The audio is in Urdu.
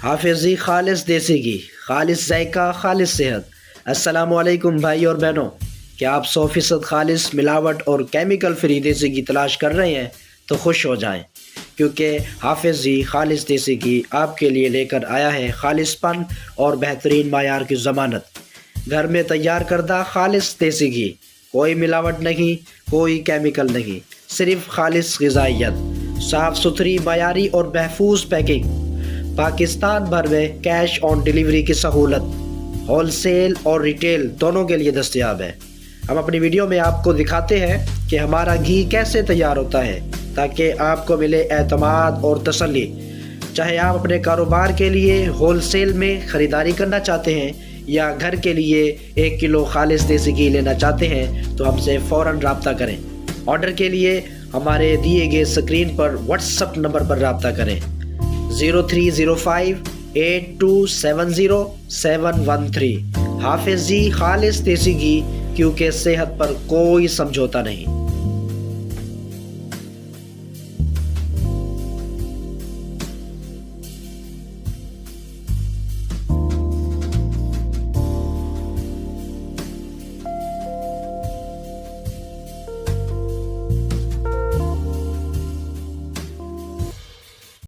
حافظ جی خالص دیسی گھی، خالص ذائقہ، خالص صحت۔ السلام علیکم بھائی اور بہنوں، کیا آپ 100% خالص ملاوٹ اور کیمیکل فری دیسی گھی تلاش کر رہے ہیں؟ تو خوش ہو جائیں، کیونکہ حافظ جی خالص دیسی گھی آپ کے لیے لے کر آیا ہے خالص پن اور بہترین معیار کی ضمانت۔ گھر میں تیار کردہ خالص دیسی گھی، کوئی ملاوٹ نہیں، کوئی کیمیکل نہیں، صرف خالص غذائیت، صاف ستھری، معیاری اور محفوظ پیکنگ۔ پاکستان بھر میں کیش آن ڈیلیوری کی سہولت ہول سیل اور ریٹیل دونوں کے لیے دستیاب ہے۔ ہم اپنی ویڈیو میں آپ کو دکھاتے ہیں کہ ہمارا گھی کیسے تیار ہوتا ہے، تاکہ آپ کو ملے اعتماد اور تسلی۔ چاہے آپ اپنے کاروبار کے لیے ہول سیل میں خریداری کرنا چاہتے ہیں یا گھر کے لیے 1 کلو خالص دیسی گھی لینا چاہتے ہیں تو ہم سے فوراً رابطہ کریں۔ آرڈر کے لیے ہمارے دیے گئے اسکرین پر واٹس ایپ نمبر پر رابطہ کریں 030582707713۔ حافظ جی خالص دیسی گھی، کیونکہ صحت پر کوئی سمجھوتا نہیں۔